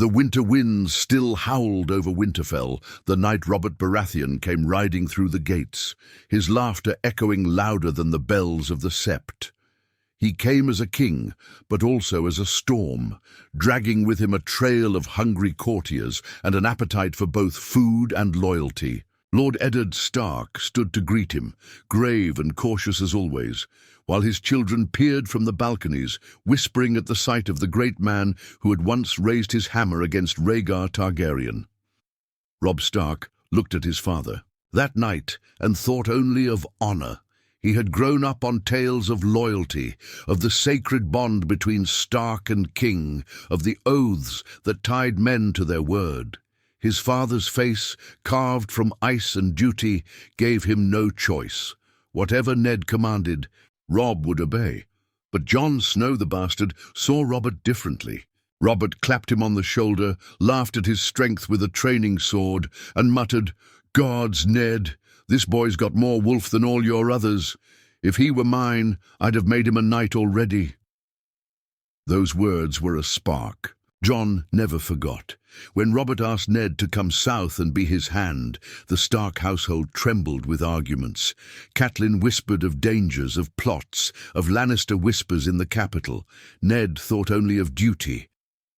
The winter winds still howled over Winterfell the night Robert Baratheon came riding through the gates, his laughter echoing louder than the bells of the sept. He came as a king, but also as a storm, dragging with him a trail of hungry courtiers and an appetite for both food and loyalty. Lord Eddard Stark stood to greet him, grave and cautious as always, while his children peered from the balconies, whispering at the sight of the great man who had once raised his hammer against Rhaegar Targaryen. Robb Stark looked at his father that night and thought only of honor. He had grown up on tales of loyalty, of the sacred bond between Stark and king, of the oaths that tied men to their word. His father's face, carved from ice and duty, gave him no choice. Whatever Ned commanded, Robb would obey. But Jon Snow the bastard saw Robert differently. Robert clapped him on the shoulder, laughed at his strength with a training sword, and muttered, "Gods, Ned, this boy's got more wolf than all your others. If he were mine, I'd have made him a knight already." Those words were a spark. Jon never forgot. When Robert asked Ned to come south and be his hand, the Stark household trembled with arguments. Catelyn whispered of dangers, of plots, of Lannister whispers in the capital. Ned thought only of duty.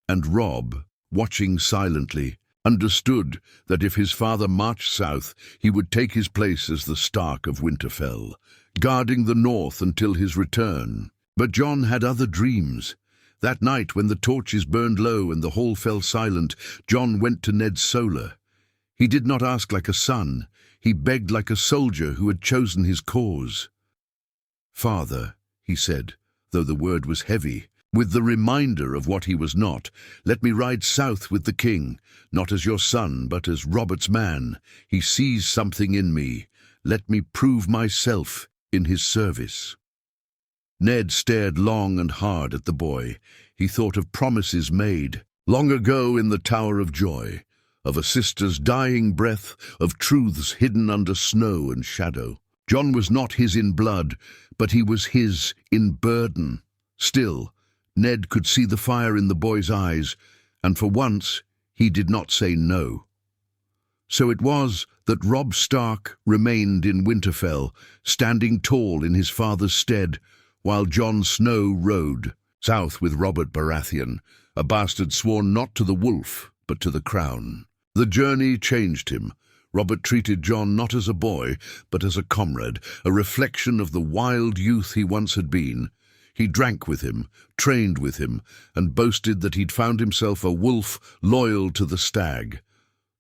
And Robb, watching silently, understood that if his father marched south, he would take his place as the Stark of Winterfell, guarding the north until his return. But Jon had other dreams. That night, when the torches burned low and the hall fell silent, Jon went to Ned's solar. He did not ask like a son. He begged like a soldier who had chosen his cause. "Father," he said, though the word was heavy, with the reminder of what he was not, "let me ride south with the king, not as your son, but as Robert's man. He sees something in me. Let me prove myself in his service." Ned stared long and hard at the boy. He thought of promises made long ago in the Tower of Joy, of a sister's dying breath, of truths hidden under snow and shadow. Jon was not his in blood, but he was his in burden. Still, Ned could see the fire in the boy's eyes, and for once he did not say no. So it was that Robb Stark remained in Winterfell, standing tall in his father's stead, while Jon Snow rode south with Robert Baratheon, a bastard sworn not to the wolf, but to the crown. The journey changed him. Robert treated Jon not as a boy, but as a comrade, a reflection of the wild youth he once had been. He drank with him, trained with him, and boasted that he'd found himself a wolf loyal to the stag.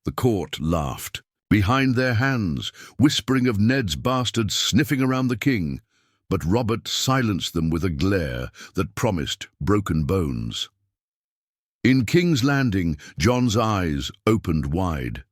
The court laughed, behind their hands, whispering of Ned's bastards sniffing around the king. But Robert silenced them with a glare that promised broken bones. In King's Landing, Jon's eyes opened wide.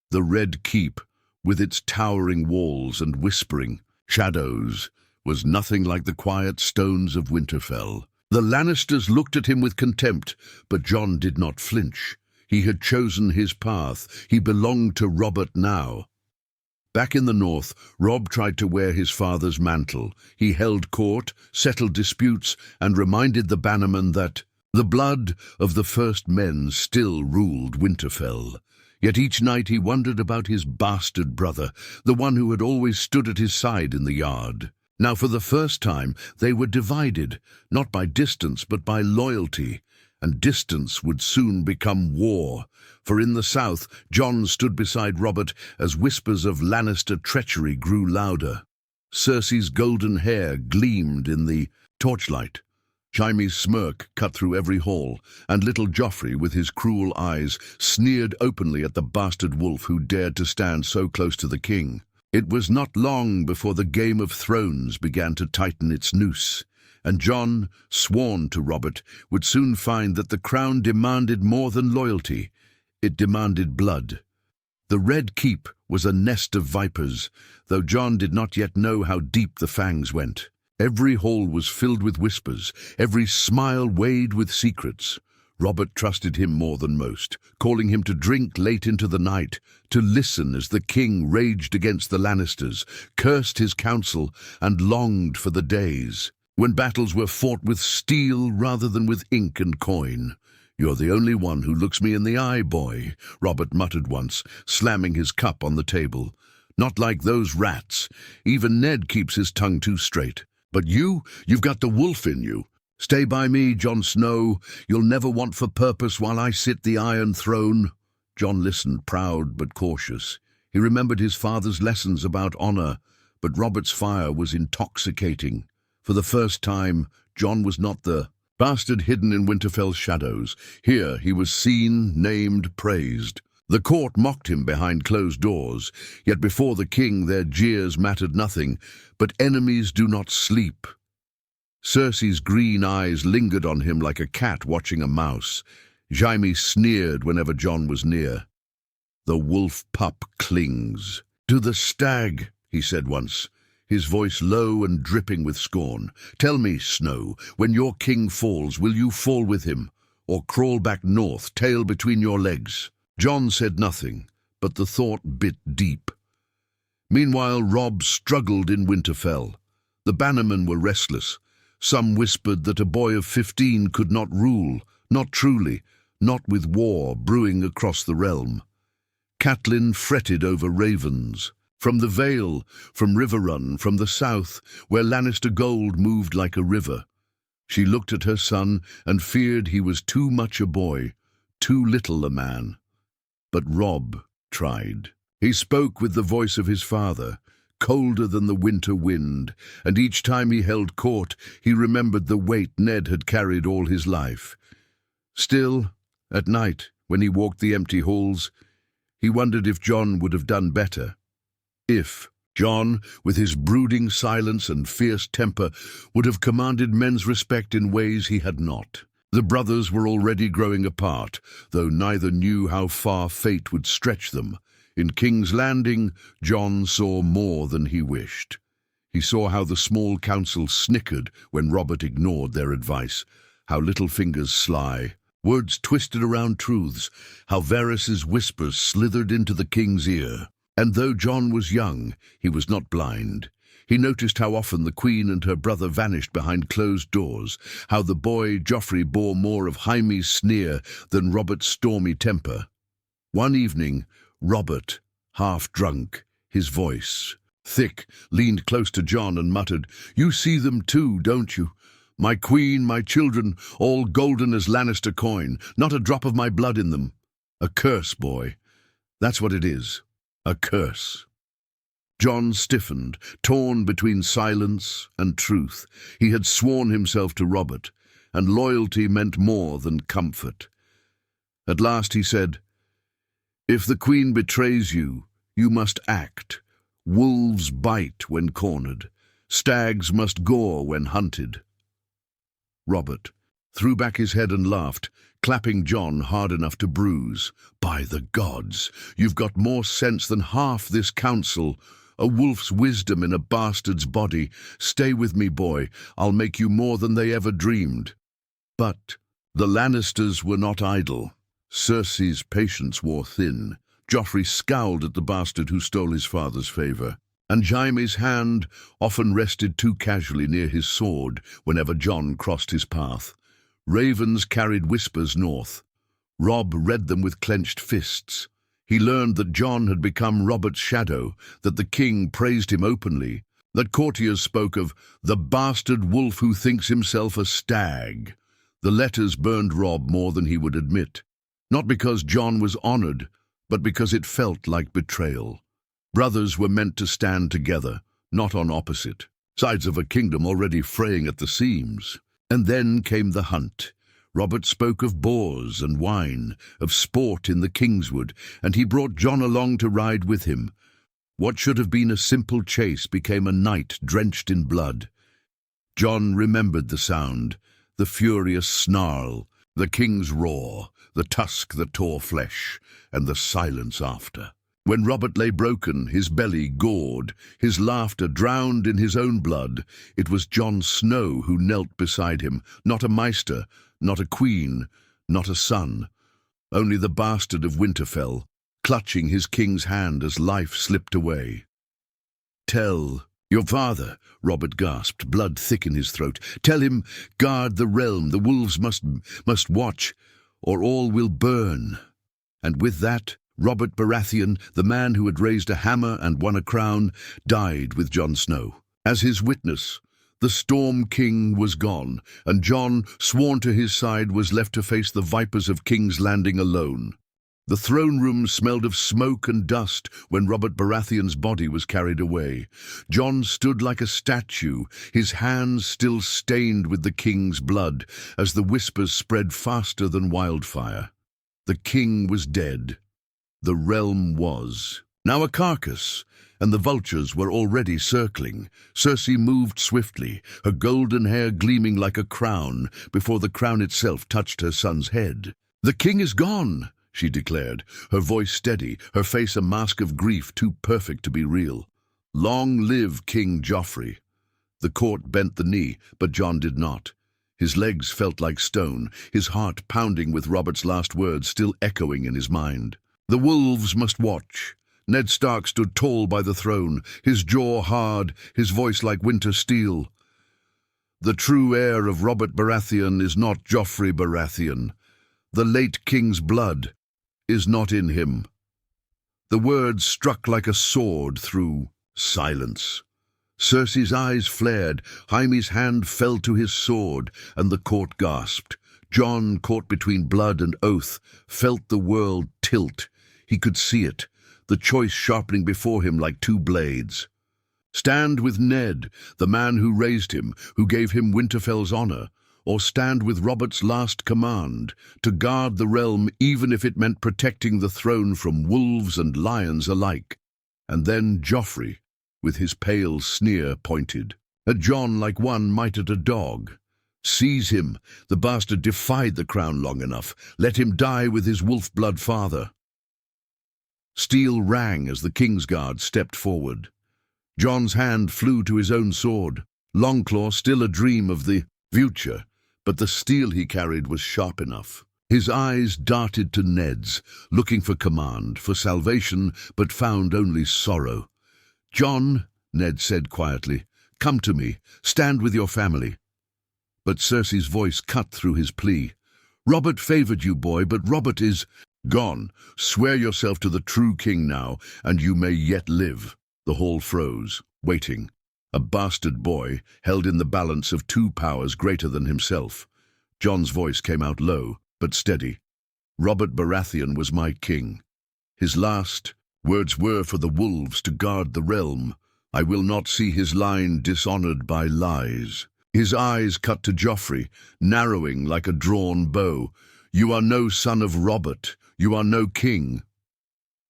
The Red Keep, with its towering walls and whispering shadows, was nothing like the quiet stones of Winterfell. The Lannisters looked at him with contempt, but Jon did not flinch. He had chosen his path. He belonged to Robert now. Back in the north, Robb tried to wear his father's mantle. He held court, settled disputes, and reminded the bannermen that the blood of the first men still ruled Winterfell. Yet each night he wondered about his bastard brother, the one who had always stood at his side in the yard. Now for the first time they were divided, not by distance but by loyalty, and distance would soon become war. For in the south, Jon stood beside Robert as whispers of Lannister treachery grew louder. Cersei's golden hair gleamed in the torchlight. Jaime's smirk cut through every hall, and little Joffrey, with his cruel eyes, sneered openly at the bastard wolf who dared to stand so close to the king. It was not long before the Game of Thrones began to tighten its noose, and Jon, sworn to Robert, would soon find that the crown demanded more than loyalty. It demanded blood. The Red Keep was a nest of vipers, though Jon did not yet know how deep the fangs went. Every hall was filled with whispers, every smile weighed with secrets. Robert trusted him more than most, calling him to drink late into the night, to listen as the king raged against the Lannisters, cursed his counsel, and longed for the days when battles were fought with steel rather than with ink and coin. "You're the only one who looks me in the eye, boy," Robert muttered once, slamming his cup on the table. "Not like those rats. Even Ned keeps his tongue too straight. But you've got the wolf in you. Stay by me, Jon Snow. You'll never want for purpose while I sit the Iron Throne." Jon listened, proud but cautious. He remembered his father's lessons about honor, but Robert's fire was intoxicating. For the first time, Jon was not the bastard hidden in Winterfell's shadows. Here he was seen, named, praised. The court mocked him behind closed doors, yet before the king their jeers mattered nothing. But enemies do not sleep. Cersei's green eyes lingered on him like a cat watching a mouse. Jaime sneered whenever Jon was near. "The wolf pup clings to the stag," he said once, his voice low and dripping with scorn. "Tell me, Snow, when your king falls, will you fall with him, or crawl back north, tail between your legs?" Jon said nothing, but the thought bit deep. Meanwhile, Robb struggled in Winterfell. The bannermen were restless. Some whispered that a boy of 15 could not rule, not truly, not with war brewing across the realm. Catelyn fretted over ravens. From the Vale, from Riverrun, from the south, where Lannister gold moved like a river. She looked at her son and feared he was too much a boy, too little a man. But Robb tried. He spoke with the voice of his father, colder than the winter wind, and each time he held court, he remembered the weight Ned had carried all his life. Still, at night, when he walked the empty halls, he wondered if Jon would have done better. If Jon, with his brooding silence and fierce temper, would have commanded men's respect in ways he had not. The brothers were already growing apart, though neither knew how far fate would stretch them. In King's Landing, Jon saw more than he wished. He saw how the small council snickered when Robert ignored their advice, how Littlefinger's sly words twisted around truths, how Varys's whispers slithered into the king's ear. And though Jon was young, he was not blind. He noticed how often the Queen and her brother vanished behind closed doors, how the boy Joffrey bore more of Jaime's sneer than Robert's stormy temper. One evening, Robert, half drunk, his voice thick, leaned close to Jon and muttered, "You see them too, don't you? My queen, my children, all golden as Lannister coin, not a drop of my blood in them. A curse, boy. That's what it is. A curse." Jon stiffened, torn between silence and truth. He had sworn himself to Robert, and loyalty meant more than comfort. At last he said, "If the Queen betrays you, you must act. Wolves bite when cornered. Stags must gore when hunted." Robert threw back his head and laughed, clapping Jon hard enough to bruise. "By the gods, you've got more sense than half this council. A wolf's wisdom in a bastard's body. Stay with me, boy. I'll make you more than they ever dreamed." But the Lannisters were not idle. Cersei's patience wore thin. Joffrey scowled at the bastard who stole his father's favor, and Jaime's hand often rested too casually near his sword whenever Jon crossed his path. Ravens carried whispers north. Robb read them with clenched fists. He learned that Jon had become Robert's shadow, that the king praised him openly, that courtiers spoke of the bastard wolf who thinks himself a stag. The letters burned Robb more than he would admit, not because Jon was honored, but because it felt like betrayal. Brothers were meant to stand together, not on opposite sides of a kingdom already fraying at the seams. And then came the hunt. Robert spoke of boars and wine, of sport in the Kingswood, and he brought Jon along to ride with him. What should have been a simple chase became a night drenched in blood. Jon remembered the sound, the furious snarl, the king's roar, the tusk that tore flesh, and the silence after. When Robert lay broken, his belly gored, his laughter drowned in his own blood, it was Jon Snow who knelt beside him, not a maester, not a queen, not a son, only the bastard of Winterfell, clutching his king's hand as life slipped away. "Tell your father," Robert gasped, blood thick in his throat. "Tell him, guard the realm, the wolves must watch. or all will burn." And with that, Robert Baratheon, the man who had raised a hammer and won a crown, died with Jon Snow. As his witness, the Storm King was gone, and Jon, sworn to his side, was left to face the vipers of King's Landing alone. The throne room smelled of smoke and dust when Robert Baratheon's body was carried away. Jon stood like a statue, his hands still stained with the king's blood, as the whispers spread faster than wildfire. The king was dead. The realm was now a carcass, and the vultures were already circling. Cersei moved swiftly, her golden hair gleaming like a crown, before the crown itself touched her son's head. "The king is gone," she declared, her voice steady, her face a mask of grief too perfect to be real. "Long live King Joffrey." The court bent the knee, but Jon did not. His legs felt like stone, his heart pounding with Robert's last words still echoing in his mind. The wolves must watch. Ned Stark stood tall by the throne, his jaw hard, his voice like winter steel. "The true heir of Robert Baratheon is not Joffrey Baratheon. The late king's blood is not in him." The words struck like a sword through silence. Cersei's eyes flared, Jaime's hand fell to his sword, and the court gasped. Jon, caught between blood and oath, felt the world tilt. He could see it, the choice sharpening before him like two blades. Stand with Ned, the man who raised him, who gave him Winterfell's honor, or stand with Robert's last command, to guard the realm even if it meant protecting the throne from wolves and lions alike. And then Joffrey, with his pale sneer, pointed at Jon like one might at a dog. Seize him, the bastard defied the crown long enough. Let him die with his wolf-blood father. Steel rang as the Kingsguard stepped forward. Jon's hand flew to his own sword, Longclaw still a dream of the future, but the steel he carried was sharp enough. His eyes darted to Ned's, looking for command, for salvation, but found only sorrow. "Jon," Ned said quietly, "come to me, stand with your family." But Cersei's voice cut through his plea. "Robert favored you, boy, but Robert is gone. Swear yourself to the true king now, and you may yet live." The hall froze, waiting. A bastard boy held in the balance of two powers greater than himself. Jon's voice came out low, but steady. "Robert Baratheon was my king. His last words were for the wolves to guard the realm. I will not see his line dishonored by lies." His eyes cut to Joffrey, narrowing like a drawn bow. "You are no son of Robert. You are no king."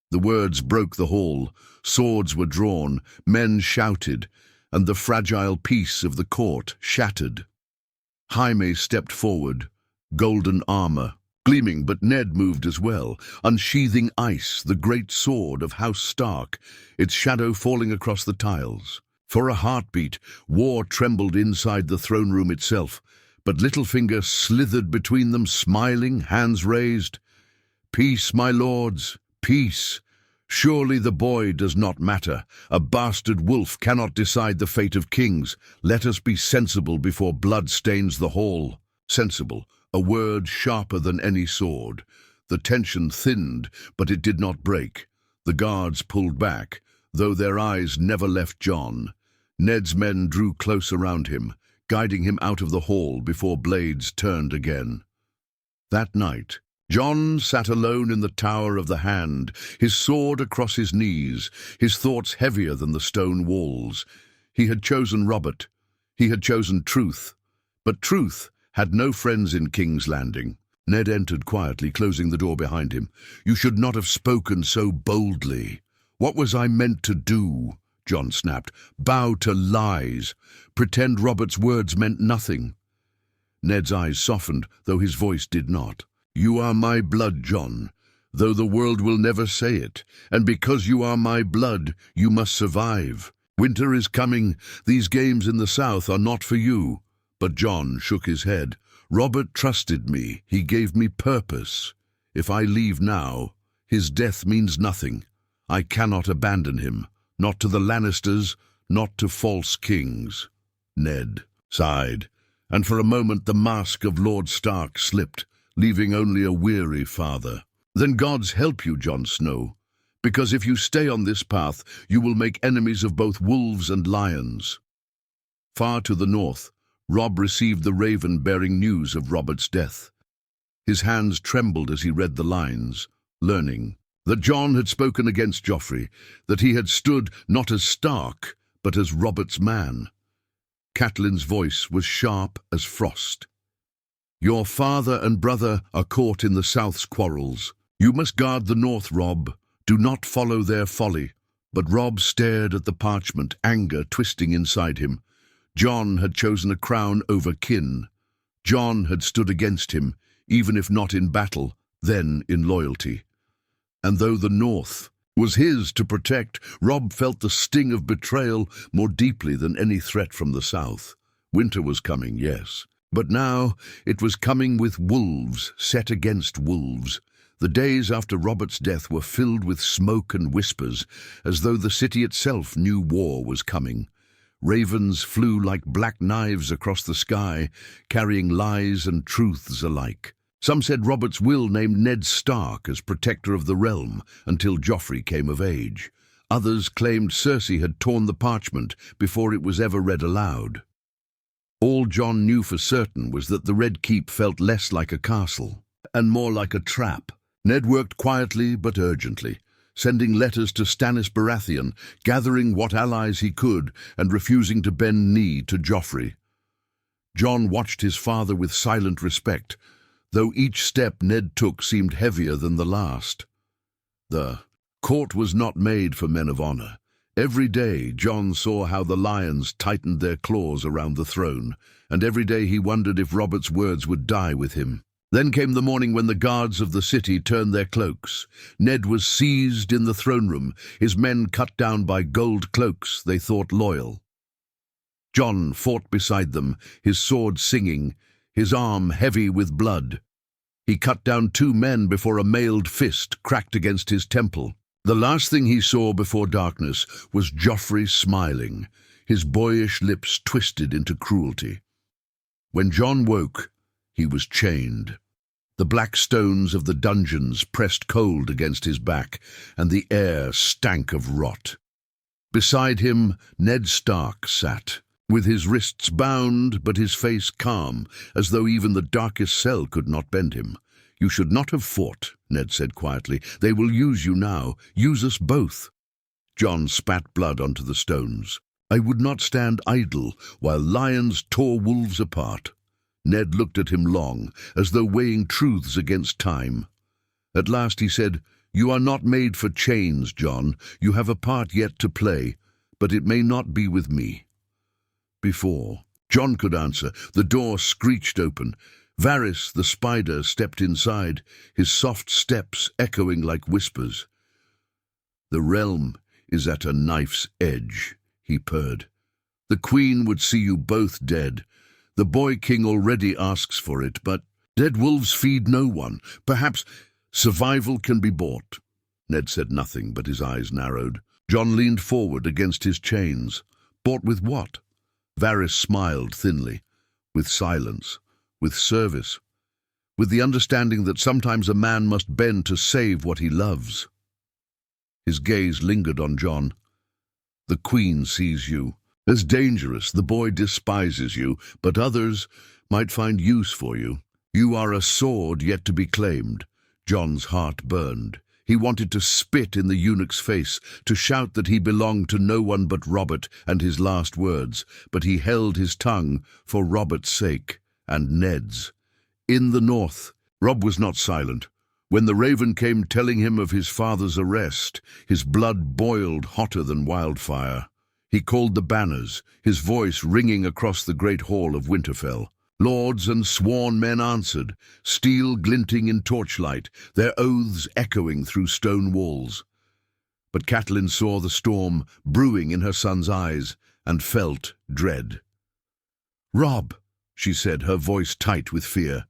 The words broke the hall. Swords were drawn, men shouted, and the fragile peace of the court shattered. Jaime stepped forward, golden armor gleaming, but Ned moved as well, unsheathing ice, the great sword of House Stark, its shadow falling across the tiles. For a heartbeat, war trembled inside the throne room itself, but Littlefinger slithered between them, smiling, hands raised. "Peace, my lords, peace. Surely the boy does not matter. A bastard wolf cannot decide the fate of kings. Let us be sensible before blood stains the hall." Sensible, a word sharper than any sword. The tension thinned, but it did not break. The guards pulled back, though their eyes never left Jon. Ned's men drew close around him, guiding him out of the hall before blades turned again. That night, Jon sat alone in the Tower of the Hand, his sword across his knees, his thoughts heavier than the stone walls. He had chosen Robert. He had chosen truth. But truth had no friends in King's Landing. Ned entered quietly, closing the door behind him. "You should not have spoken so boldly." "What was I meant to do?" Jon snapped. "Bow to lies. Pretend Robert's words meant nothing." Ned's eyes softened, though his voice did not. "You are my blood, Jon, though the world will never say it. And because you are my blood, you must survive. Winter is coming. These games in the south are not for you." But Jon shook his head. "Robert trusted me. He gave me purpose. If I leave now, his death means nothing. I cannot abandon him. Not to the Lannisters, not to false kings." Ned sighed, and for a moment the mask of Lord Stark slipped. leaving only a weary father. Then gods help you, Jon Snow, because if you stay on this path, you will make enemies of both wolves and lions. Far to the north, Robb received the raven bearing news of Robert's death. His hands trembled as he read the lines, learning that Jon had spoken against Joffrey, that he had stood not as Stark, but as Robert's man. Catelyn's voice was sharp as frost. Your father and brother are caught in the South's quarrels. You must guard the North, Robb. Do not follow their folly. But Robb stared at the parchment, anger twisting inside him. Jon had chosen a crown over kin. Jon had stood against him, even if not in battle, then in loyalty. And though the North was his to protect, Robb felt the sting of betrayal more deeply than any threat from the South. Winter was coming, yes, but now it was coming with wolves set against wolves. The days after Robert's death were filled with smoke and whispers, as though the city itself knew war was coming. Ravens flew like black knives across the sky, carrying lies and truths alike. Some said Robert's will named Ned Stark as protector of the realm until Joffrey came of age. Others claimed Cersei had torn the parchment before it was ever read aloud. All Jon knew for certain was that the Red Keep felt less like a castle and more like a trap. Ned worked quietly but urgently, sending letters to Stannis Baratheon, gathering what allies he could and refusing to bend knee to Joffrey. Jon watched his father with silent respect, though each step Ned took seemed heavier than the last. The court was not made for men of honor. Every day Jon saw how the lions tightened their claws around the throne, and every day he wondered if Robert's words would die with him. Then came the morning when the guards of the city turned their cloaks. Ned was seized in the throne room, his men cut down by gold cloaks they thought loyal. Jon fought beside them, his sword singing, his arm heavy with blood. He cut down 2 men before a mailed fist cracked against his temple. The last thing he saw before darkness was Joffrey smiling, his boyish lips twisted into cruelty. When Jon woke, he was chained. The black stones of the dungeons pressed cold against his back, and the air stank of rot. Beside him, Ned Stark sat, with his wrists bound but his face calm, as though even the darkest cell could not bend him. You should not have fought, Ned said quietly. They will use you now. Use us both. Jon spat blood onto the stones. I would not stand idle while lions tore wolves apart. Ned looked at him long, as though weighing truths against time. At last he said, You are not made for chains, Jon. You have a part yet to play, but it may not be with me. Before Jon could answer, the door screeched open. Varys, the spider, stepped inside, his soft steps echoing like whispers. The realm is at a knife's edge, he purred. The queen would see you both dead. The boy king already asks for it, but dead wolves feed no one. Perhaps survival can be bought. Ned said nothing, but his eyes narrowed. Jon leaned forward against his chains. Bought with what? Varys smiled thinly. With silence. With service. With the understanding that sometimes a man must bend to save what he loves. His gaze lingered on Jon. The queen sees you as dangerous. The boy despises you, but others might find use for you. You are a sword yet to be claimed. Jon's heart burned. He wanted to spit in the eunuch's face, to shout that he belonged to no one but Robert and his last words, but he held his tongue for Robert's sake and Ned's. In the north, Robb was not silent. When the raven came telling him of his father's arrest, his blood boiled hotter than wildfire. He called the banners, his voice ringing across the great hall of Winterfell. Lords and sworn men answered, steel glinting in torchlight, their oaths echoing through stone walls. But Catelyn saw the storm brewing in her son's eyes and felt dread. "Robb," she said, her voice tight with fear,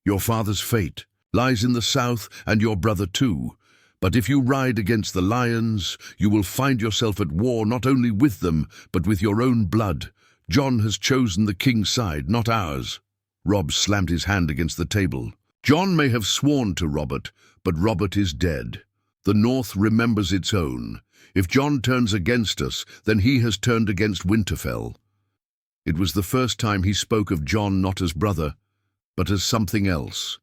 "your father's fate lies in the south and your brother too. But if you ride against the lions, you will find yourself at war not only with them, but with your own blood. Jon has chosen the king's side, not ours." Robb slammed his hand against the table. Jon may have sworn to Robert, but Robert is dead. The North remembers its own. If Jon turns against us, then he has turned against Winterfell. It was the first time he spoke of Jon not as brother, but as something else.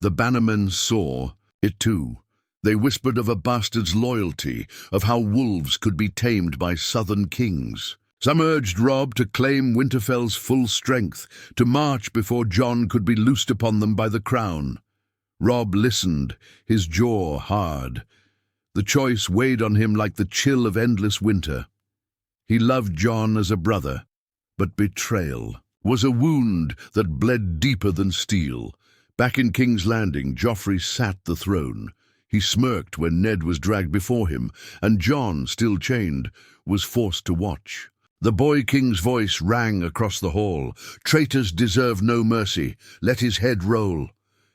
The bannermen saw it too. They whispered of a bastard's loyalty, of how wolves could be tamed by southern kings. Some urged Robb to claim Winterfell's full strength, to march before Jon could be loosed upon them by the crown. Robb listened, his jaw hard. The choice weighed on him like the chill of endless winter. He loved Jon as a brother, but betrayal was a wound that bled deeper than steel. Back in King's Landing, Joffrey sat the throne. He smirked when Ned was dragged before him, and Jon, still chained, was forced to watch. The boy king's voice rang across the hall. Traitors deserve no mercy. Let his head roll.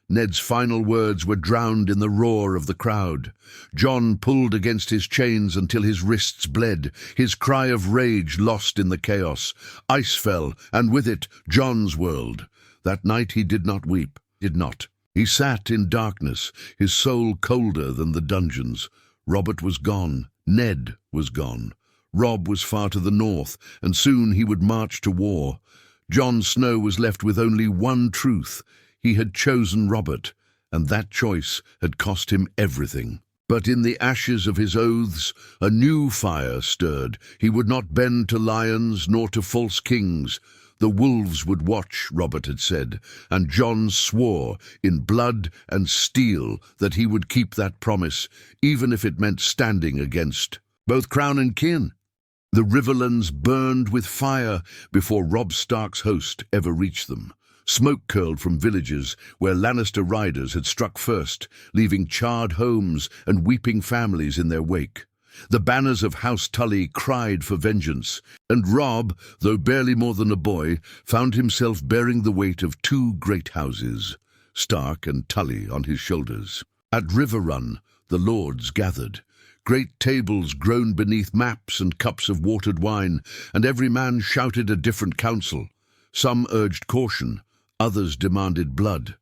Ned's final words were drowned in the roar of the crowd. Jon pulled against his chains until his wrists bled, his cry of rage lost in the chaos. Ice fell, and with it, Jon's world. That night he did not weep, did not. He sat in darkness, his soul colder than the dungeons. Robert was gone. Ned was gone. Robb was far to the north, and soon he would march to war. Jon Snow was left with only one truth. He had chosen Robert, and that choice had cost him everything. But in the ashes of his oaths, a new fire stirred. He would not bend to lions nor to false kings. The wolves would watch, Robert had said, and Jon swore in blood and steel that he would keep that promise, even if it meant standing against both crown and kin. The Riverlands burned with fire before Robb Stark's host ever reached them. Smoke curled from villages where Lannister riders had struck first, leaving charred homes and weeping families in their wake. The banners of House Tully cried for vengeance, and Robb, though barely more than a boy, found himself bearing the weight of two great houses, Stark and Tully, on his shoulders. At Riverrun, the lords gathered. Great tables groaned beneath maps and cups of watered wine, and every man shouted a different counsel. Some urged caution, others demanded blood.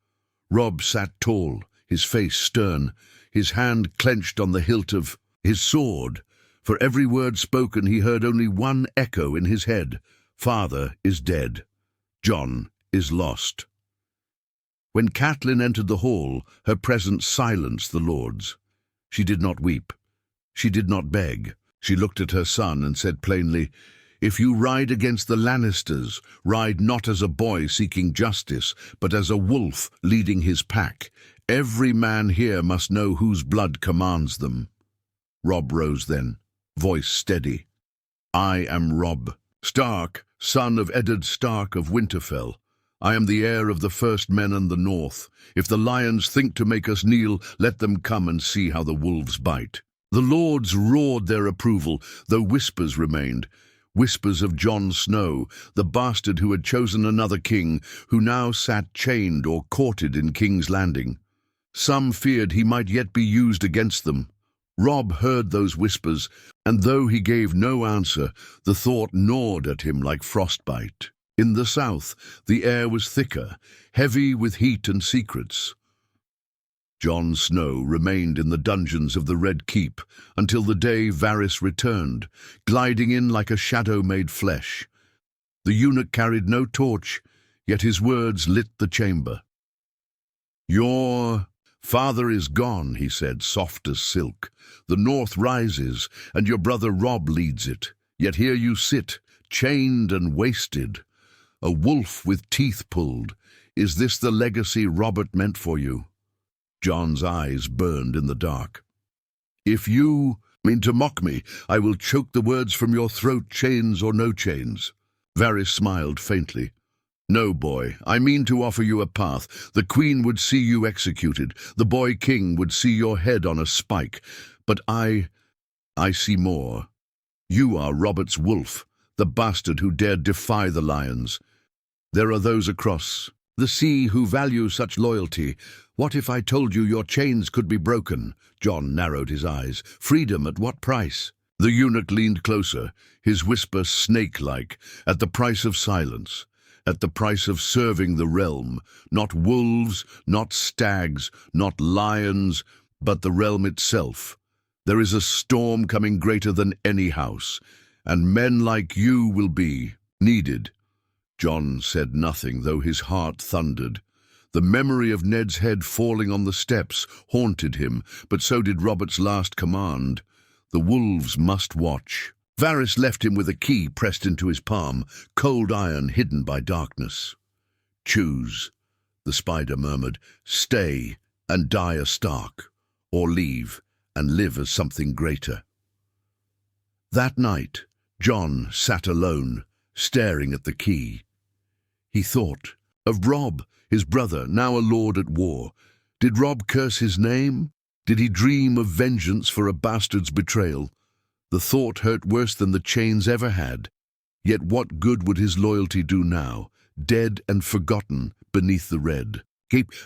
Robb sat tall, his face stern, his hand clenched on the hilt of his sword. For every word spoken he heard only one echo in his head. Father is dead. Jon is lost. When Catelyn entered the hall, her presence silenced the lords. She did not weep. She did not beg. She looked at her son and said plainly, "If you ride against the Lannisters, ride not as a boy seeking justice, but as a wolf leading his pack. Every man here must know whose blood commands them." Robb rose then, voice steady. "I am Robb Stark, son of Eddard Stark of Winterfell. I am the heir of the first men in the north. If the lions think to make us kneel, let them come and see how the wolves bite." The lords roared their approval, though whispers remained. Whispers of Jon Snow, the bastard who had chosen another king, who now sat chained or courted in King's Landing. Some feared he might yet be used against them. Robb heard those whispers, and though he gave no answer, the thought gnawed at him like frostbite. In the south, the air was thicker, heavy with heat and secrets. Jon Snow remained in the dungeons of the Red Keep until the day Varys returned, gliding in like a shadow made flesh. The eunuch carried no torch, yet his words lit the chamber. "Your father is gone," he said, soft as silk. "The north rises, and your brother Robb leads it. Yet here you sit, chained and wasted. A wolf with teeth pulled. Is this the legacy Robert meant for you?" Jon's eyes burned in the dark. "If you mean to mock me, I will choke the words from your throat, chains or no chains." Varys smiled faintly. "No, boy, I mean to offer you a path. The queen would see you executed. The boy king would see your head on a spike. But I see more. You are Robert's wolf, the bastard who dared defy the lions. There are those across the sea who value such loyalty. What if I told you your chains could be broken?" Jon narrowed his eyes. "Freedom at what price?" The eunuch leaned closer, his whisper snake-like, "At the price of silence. at the price of serving the realm. Not wolves, not stags, not lions, but the realm itself. There is a storm coming greater than any house, and men like you will be needed." Jon said nothing, though his heart thundered. The memory of Ned's head falling on the steps haunted him, but so did Robert's last command. The wolves must watch. Varys left him with a key pressed into his palm, cold iron hidden by darkness. "Choose," the spider murmured. "Stay and die a Stark, or leave and live as something greater." That night, Jon sat alone, staring at the key. He thought of Robb, his brother, now a lord at war. Did Robb curse his name? Did he dream of vengeance for a bastard's betrayal? The thought hurt worse than the chains ever had. Yet what good would his loyalty do now, dead and forgotten beneath the red?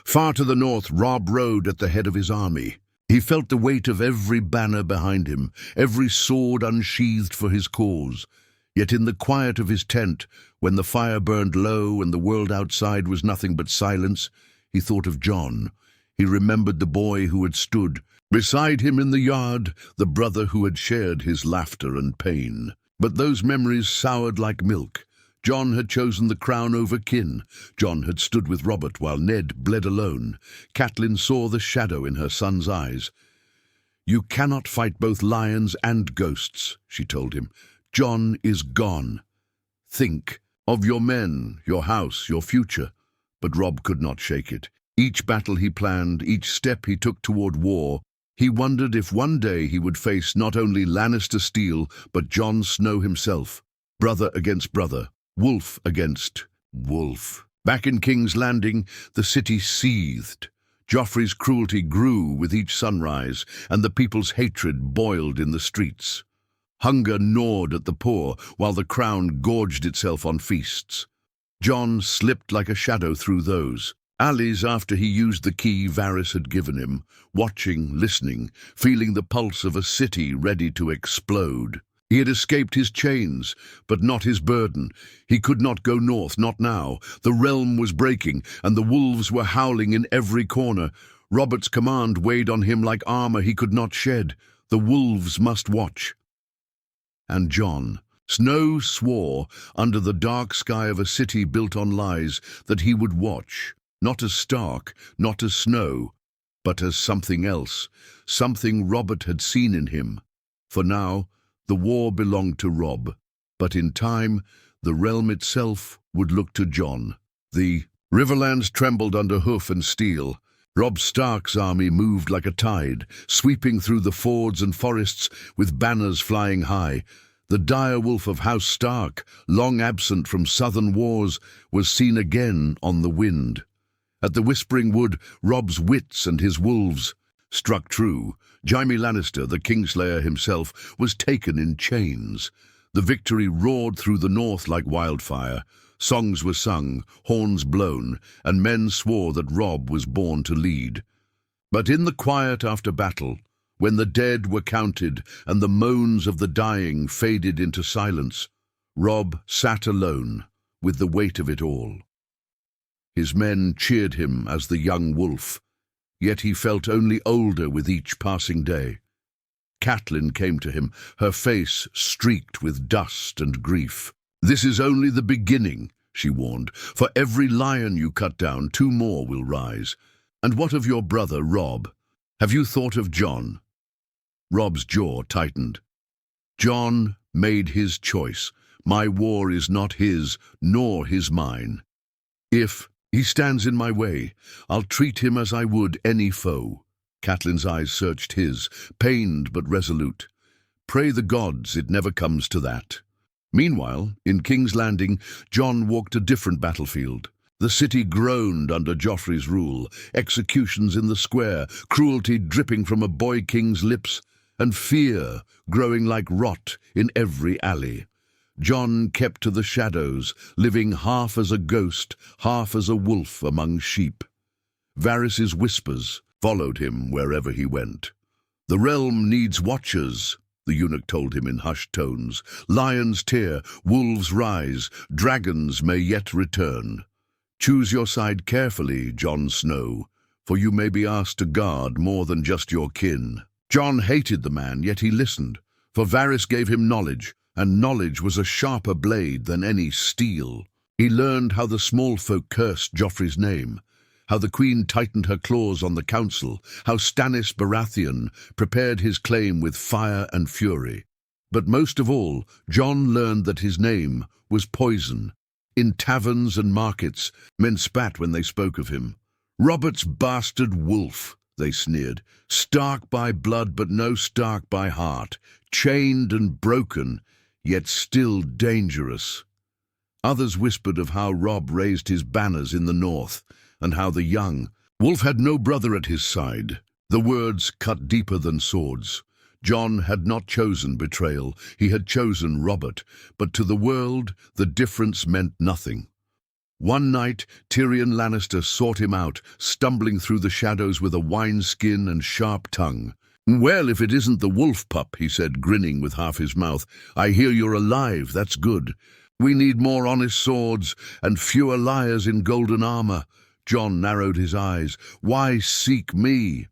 Far to the north, Robb rode at the head of his army. He felt the weight of every banner behind him, every sword unsheathed for his cause. Yet in the quiet of his tent, when the fire burned low and the world outside was nothing but silence, he thought of Jon. He remembered the boy who had stood beside him in the yard, the brother who had shared his laughter and pain. But those memories soured like milk. Jon had chosen the crown over kin. Jon had stood with Robert while Ned bled alone. Catelyn saw the shadow in her son's eyes. "You cannot fight both lions and ghosts," she told him. "Jon is gone. Think of your men, your house, your future." But Robb could not shake it. Each battle he planned, each step he took toward war, he wondered if one day he would face not only Lannister steel, but Jon Snow himself. Brother against brother, wolf against wolf. Back in King's Landing, the city seethed. Joffrey's cruelty grew with each sunrise, and the people's hatred boiled in the streets. Hunger gnawed at the poor, while the crown gorged itself on feasts. Jon slipped like a shadow through those alleys after he used the key Varys had given him, watching, listening, feeling the pulse of a city ready to explode. He had escaped his chains, but not his burden. He could not go north, not now. The realm was breaking, and the wolves were howling in every corner. Robert's command weighed on him like armor he could not shed. The wolves must watch. And Jon Snow swore, under the dark sky of a city built on lies, that he would watch, not as Stark, not as Snow, but as something else, something Robert had seen in him. For now, the war belonged to Robb, but in time, the realm itself would look to Jon. The Riverlands trembled under hoof and steel. Robb Stark's army moved like a tide, sweeping through the fords and forests with banners flying high. The dire wolf of House Stark, long absent from southern wars, was seen again on the wind. At the Whispering Wood, Robb's wits and his wolves struck true. Jaime Lannister, the Kingslayer himself, was taken in chains. The victory roared through the north like wildfire. Songs were sung, horns blown, and men swore that Robb was born to lead. But in the quiet after battle, when the dead were counted and the moans of the dying faded into silence, Robb sat alone with the weight of it all. His men cheered him as the young wolf, yet he felt only older with each passing day. Catelyn came to him, her face streaked with dust and grief. "This is only the beginning," she warned. "For every lion you cut down, 2 more will rise. And what of your brother, Robb? Have you thought of Jon?" Robb's jaw tightened. "Jon made his choice. My war is not his, nor his mine. If he stands in my way, I'll treat him as I would any foe." Catelyn's eyes searched his, pained but resolute. "Pray the gods it never comes to that." Meanwhile, in King's Landing, Jon walked a different battlefield. The city groaned under Joffrey's rule, executions in the square, cruelty dripping from a boy king's lips, and fear growing like rot in every alley. Jon kept to the shadows, living half as a ghost, half as a wolf among sheep. Varys's whispers followed him wherever he went. "The realm needs watchers," the eunuch told him in hushed tones. Lions tear, wolves rise, dragons may yet return. Choose your side carefully, Jon Snow, for you may be asked to guard more than just your kin. Jon hated the man, yet he listened, for Varys gave him knowledge, and knowledge was a sharper blade than any steel. He learned how the small folk cursed Joffrey's name, how the Queen tightened her claws on the council, how Stannis Baratheon prepared his claim with fire and fury. But most of all, Jon learned that his name was poison. In taverns and markets, men spat when they spoke of him. "Robert's bastard wolf," they sneered, "stark by blood but no stark by heart, chained and broken, yet still dangerous." Others whispered of how Robb raised his banners in the north, and how the young wolf had no brother at his side. The words cut deeper than swords. Jon had not chosen betrayal, he had chosen Robert, but to the world the difference meant nothing. One night, Tyrion Lannister sought him out, stumbling through the shadows with a wineskin and sharp tongue. "Well, if it isn't the wolf pup," he said, grinning with half his mouth. "I hear you're alive, that's good. We need more honest swords and fewer liars in golden armor." Jon narrowed his eyes. "Why seek me?"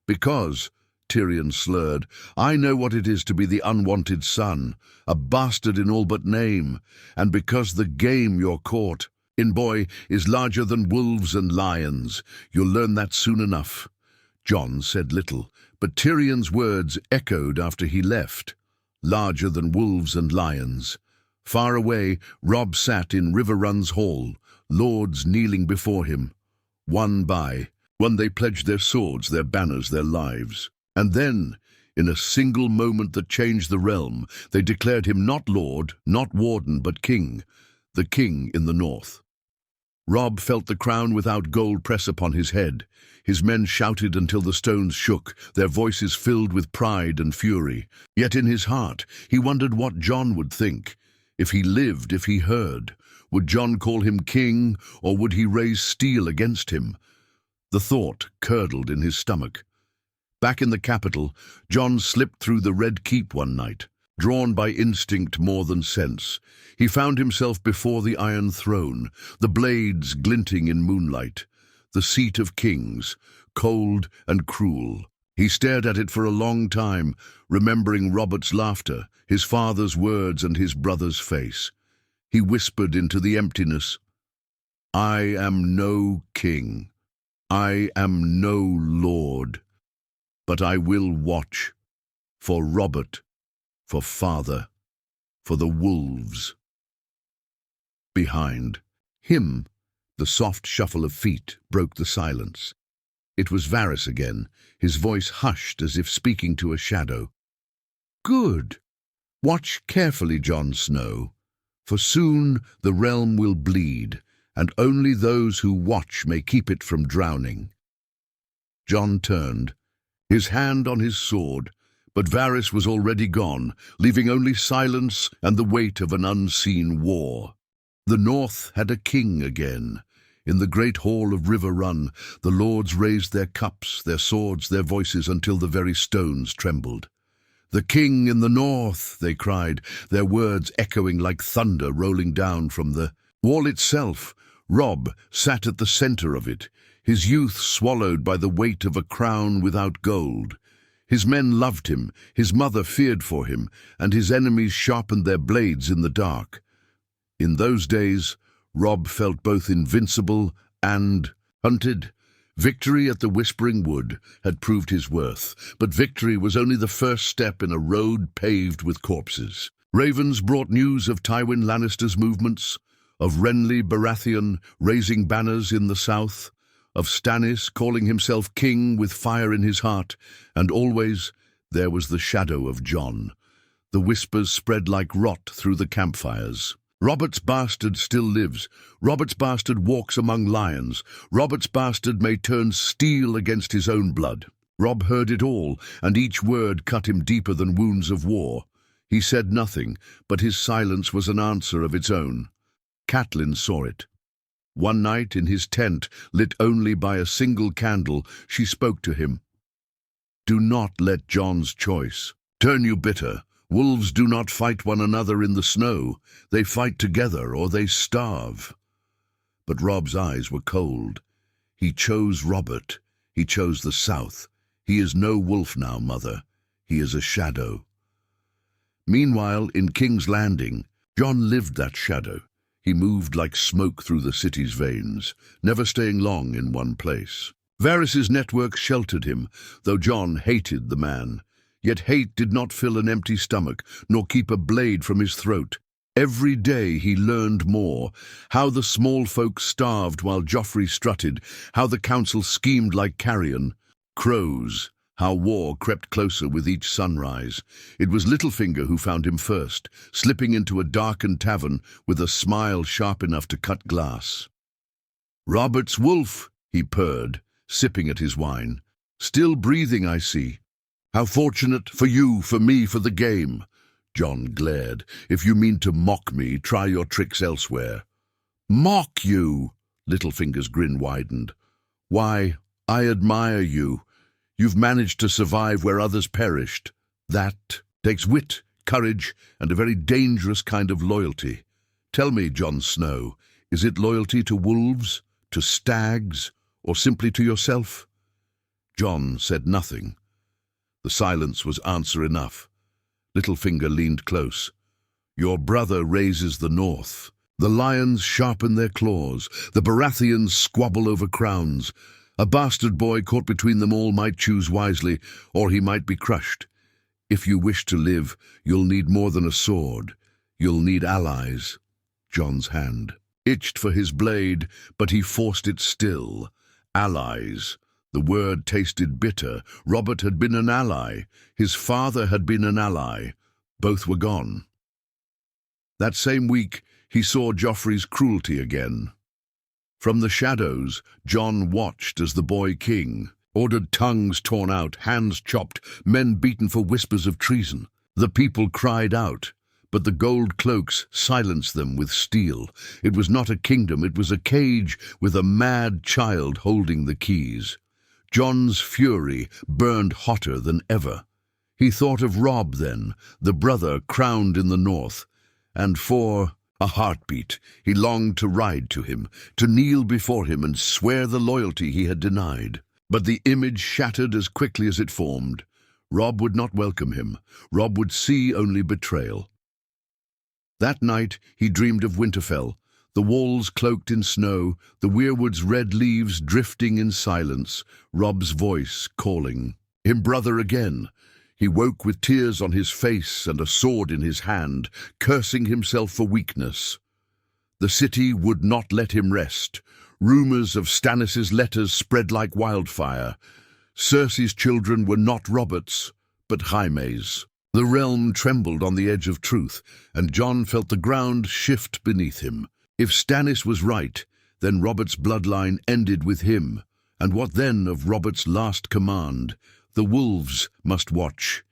"Because," Tyrion slurred, "I know what it is to be the unwanted son, a bastard in all but name, and because the game you're caught in, boy, is larger than wolves and lions. You'll learn that soon enough." Jon said little, but Tyrion's words echoed after he left. Larger than wolves and lions. Far away, Robb sat in Riverrun's hall, lords kneeling before him. One by one they pledged their swords, their banners, their lives. And then, in a single moment that changed the realm, they declared him not lord, not warden, but king, the king in the north. Robb felt the crown without gold press upon his head. His men shouted until the stones shook, their voices filled with pride and fury. Yet in his heart, he wondered what Jon would think. If he lived, if he heard, would Jon call him king, or would he raise steel against him? The thought curdled in his stomach. Back in the capital, Jon slipped through the Red Keep one night, drawn by instinct more than sense. He found himself before the Iron Throne, the blades glinting in moonlight, the seat of kings, cold and cruel. He stared at it for a long time, remembering Robert's laughter, his father's words and his brother's face. He whispered into the emptiness, "I am no king. I am no lord. But I will watch. For Robert. For father. For the wolves." Behind him, the soft shuffle of feet broke the silence. It was Varys again, his voice hushed as if speaking to a shadow. "Good. Watch carefully, Jon Snow, for soon the realm will bleed, and only those who watch may keep it from drowning." Jon turned, his hand on his sword, but Varys was already gone, leaving only silence and the weight of an unseen war. The North had a king again. In the great hall of River Run, the lords raised their cups, their swords, their voices, until the very stones trembled. "The king in the north," they cried, their words echoing like thunder rolling down from the wall itself. Robb sat at the center of it, his youth swallowed by the weight of a crown without gold. His men loved him, his mother feared for him, and his enemies sharpened their blades in the dark. In those days, Robb felt both invincible and hunted. Victory at the Whispering Wood had proved his worth, but victory was only the first step in a road paved with corpses. Ravens brought news of Tywin Lannister's movements, of Renly Baratheon raising banners in the south, of Stannis calling himself king with fire in his heart, and always there was the shadow of Jon. The whispers spread like rot through the campfires. "Robert's bastard still lives. Robert's bastard walks among lions. Robert's bastard may turn steel against his own blood." Robb heard it all, and each word cut him deeper than wounds of war. He said nothing, but his silence was an answer of its own. Catelyn saw it. One night, in his tent, lit only by a single candle, she spoke to him. "Do not let Jon's choice Turn you bitter. Wolves do not fight one another in the snow. They fight together or they starve. But Robb's eyes were cold. He chose Robert. He chose the south. He is no wolf now, mother. He is a shadow. Meanwhile, in King's Landing, Jon lived that shadow. He moved like smoke through the city's veins, never staying long in one place. Varys's network sheltered him, though Jon hated the man. Yet hate did not fill an empty stomach, nor keep a blade from his throat. Every day he learned more, how the small folk starved while Joffrey strutted, how the council schemed like carrion. Crows, how war crept closer with each sunrise. It was Littlefinger who found him first, slipping into a darkened tavern with a smile sharp enough to cut glass. "Robert's wolf," he purred, sipping at his wine. "Still breathing, I see. How fortunate for you, for me, for the game." Jon glared. "If you mean to mock me, try your tricks elsewhere." "Mock you?" Littlefinger's grin widened. "Why, I admire you. You've managed to survive where others perished. That takes wit, courage, and a very dangerous kind of loyalty. Tell me, Jon Snow, is it loyalty to wolves, to stags, or simply to yourself?" Jon said nothing. The silence was answer enough. Littlefinger leaned close. "Your brother raises the north. The lions sharpen their claws. The Baratheons squabble over crowns. A bastard boy caught between them all might choose wisely, or he might be crushed. If you wish to live, you'll need more than a sword. You'll need allies." Jon's hand itched for his blade, but he forced it still. Allies. The word tasted bitter. Robert had been an ally. His father had been an ally. Both were gone. That same week, he saw Joffrey's cruelty again. From the shadows, Jon watched as the boy king ordered tongues torn out, hands chopped, men beaten for whispers of treason. The people cried out, but the gold cloaks silenced them with steel. It was not a kingdom, it was a cage with a mad child holding the keys. Jon's fury burned hotter than ever. He thought of Robb then, the brother crowned in the north, and for a heartbeat he longed to ride to him, to kneel before him and swear the loyalty he had denied. But the image shattered as quickly as it formed. Robb would not welcome him. Robb would see only betrayal. That night he dreamed of Winterfell, the walls cloaked in snow, the weirwood's red leaves drifting in silence, Robb's voice calling him brother again. He woke with tears on his face and a sword in his hand, cursing himself for weakness. The city would not let him rest. Rumors of Stannis's letters spread like wildfire. Cersei's children were not Robert's, but Jaime's. The realm trembled on the edge of truth, and Jon felt the ground shift beneath him. If Stannis was right, then Robert's bloodline ended with him. And what then of Robert's last command? The wolves must watch.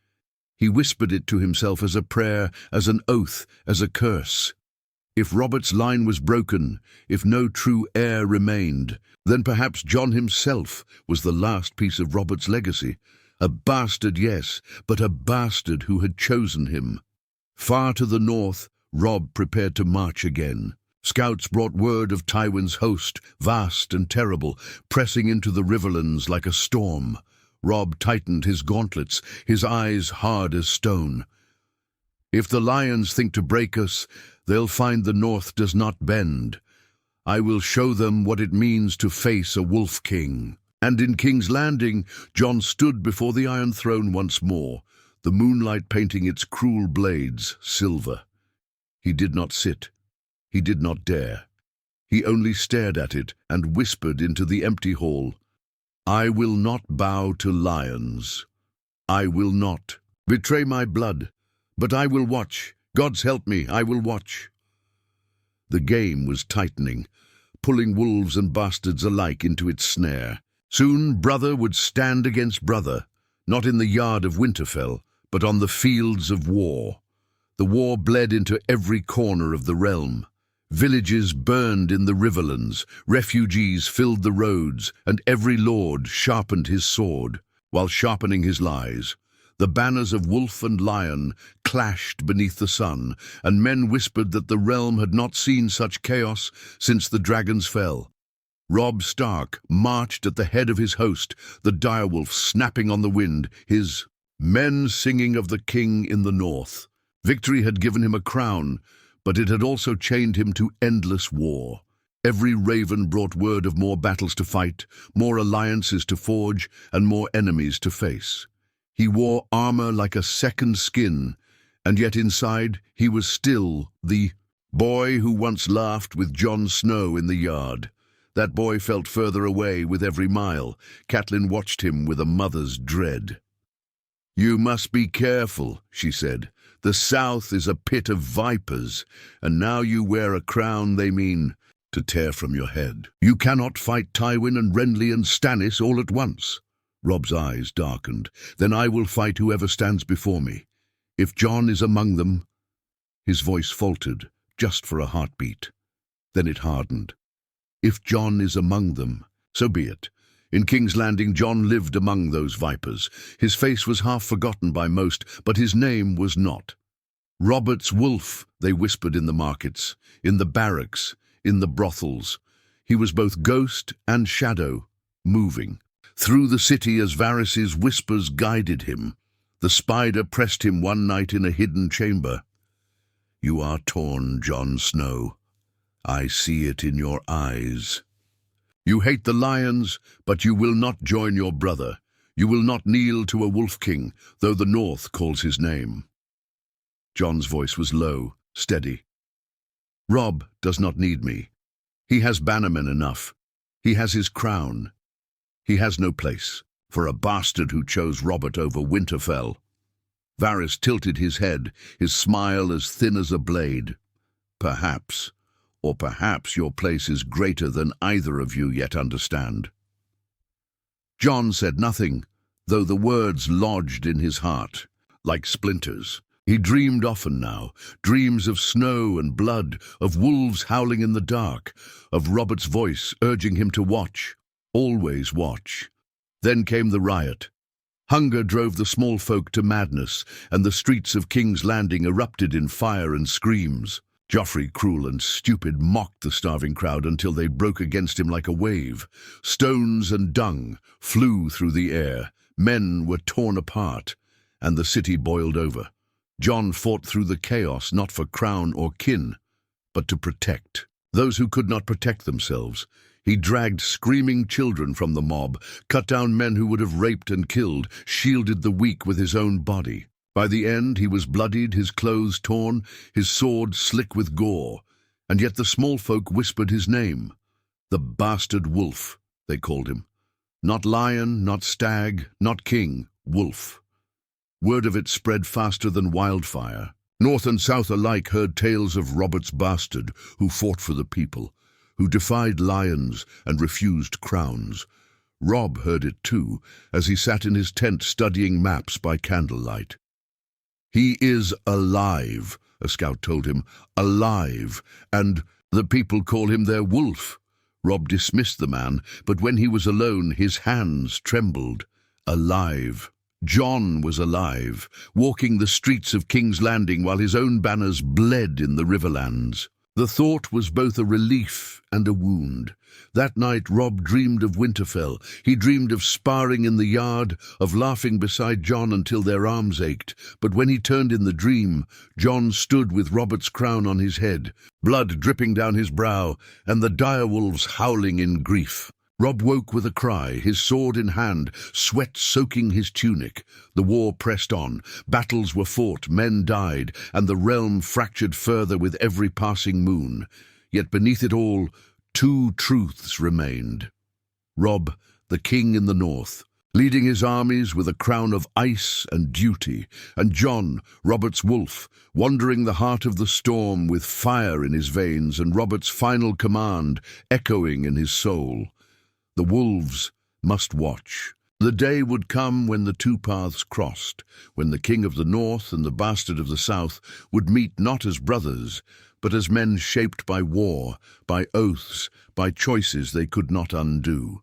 He whispered it to himself as a prayer, as an oath, as a curse. If Robert's line was broken, if no true heir remained, then perhaps Jon himself was the last piece of Robert's legacy. A bastard, yes, but a bastard who had chosen him. Far to the north, Robb prepared to march again. Scouts brought word of Tywin's host, vast and terrible, pressing into the riverlands like a storm. Robb tightened his gauntlets, his eyes hard as stone. "If the lions think to break us, they'll find the north does not bend. I will show them what it means to face a wolf king." And in King's Landing, Jon stood before the Iron Throne once more, the moonlight painting its cruel blades silver. He did not sit. He did not dare. He only stared at it and whispered into the empty hall, "I will not bow to lions. I will not betray my blood, but I will watch. Gods help me, I will watch." The game was tightening, pulling wolves and bastards alike into its snare. Soon brother would stand against brother, not in the yard of Winterfell, but on the fields of war. The war bled into every corner of the realm. Villages burned in the riverlands, refugees filled the roads, and every lord sharpened his sword, while sharpening his lies. The banners of wolf and lion clashed beneath the sun, and men whispered that the realm had not seen such chaos since the dragons fell. Robb Stark marched at the head of his host, the direwolf snapping on the wind, his men singing of the king in the north. Victory had given him a crown, but it had also chained him to endless war. Every raven brought word of more battles to fight, more alliances to forge, and more enemies to face. He wore armor like a second skin, and yet inside he was still the boy who once laughed with Jon Snow in the yard. That boy felt further away with every mile. Catelyn watched him with a mother's dread. "You must be careful," she said. "The South is a pit of vipers, and now you wear a crown they mean to tear from your head. You cannot fight Tywin and Renly and Stannis all at once." Robb's eyes darkened. "Then I will fight whoever stands before me. If Jon is among them—" His voice faltered, just for a heartbeat. Then it hardened. "If Jon is among them, so be it." In King's Landing, Jon lived among those vipers. His face was half forgotten by most, but his name was not. "Robert's wolf," they whispered in the markets, in the barracks, in the brothels. He was both ghost and shadow, moving through the city as Varys's whispers guided him. The spider pressed him one night in a hidden chamber. "You are torn, Jon Snow. I see it in your eyes. You hate the lions, but you will not join your brother. You will not kneel to a wolf king, though the North calls his name." Jon's voice was low, steady. "Robb does not need me. He has bannermen enough. He has his crown. He has no place for a bastard who chose Robert over Winterfell." Varys tilted his head, his smile as thin as a blade. "Perhaps, or perhaps your place is greater than either of you yet understand." Jon said nothing, though the words lodged in his heart like splinters. He dreamed often now, dreams of snow and blood, of wolves howling in the dark, of Robert's voice urging him to watch, always watch. Then came the riot. Hunger drove the small folk to madness, and the streets of King's Landing erupted in fire and screams. Joffrey, cruel and stupid, mocked the starving crowd until they broke against him like a wave. Stones and dung flew through the air. Men were torn apart, and the city boiled over. Jon fought through the chaos not for crown or kin, but to protect those who could not protect themselves. He dragged screaming children from the mob, cut down men who would have raped and killed, shielded the weak with his own body. By the end, he was bloodied, his clothes torn, his sword slick with gore, and yet the small folk whispered his name. The bastard wolf, they called him. Not lion, not stag, not king, wolf. Word of it spread faster than wildfire. North and South alike heard tales of Robert's bastard, who fought for the people, who defied lions and refused crowns. Robb heard it too, as he sat in his tent studying maps by candlelight. "He is alive," a scout told him, "alive, and the people call him their wolf." Robb dismissed the man, but when he was alone, his hands trembled. Alive. Jon was alive, walking the streets of King's Landing while his own banners bled in the riverlands. The thought was both a relief and a wound. That night Robb dreamed of Winterfell. He dreamed of sparring in the yard, of laughing beside Jon until their arms ached. But when he turned in the dream, Jon stood with Robert's crown on his head, blood dripping down his brow, and the direwolves howling in grief. Robb woke with a cry, his sword in hand, sweat soaking his tunic. The war pressed on. Battles were fought, men died, and the realm fractured further with every passing moon. Yet beneath it all, two truths remained. Robb, the king in the north, leading his armies with a crown of ice and duty, and Jon, Robert's wolf, wandering the heart of the storm with fire in his veins and Robert's final command echoing in his soul. The wolves must watch. The day would come when the two paths crossed, when the king of the north and the bastard of the south would meet not as brothers, but as men shaped by war, by oaths, by choices they could not undo.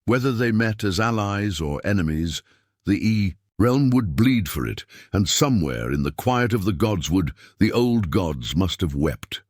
Whether they met as allies or enemies, the Realm would bleed for it, and somewhere in the quiet of the godswood, the old gods must have wept.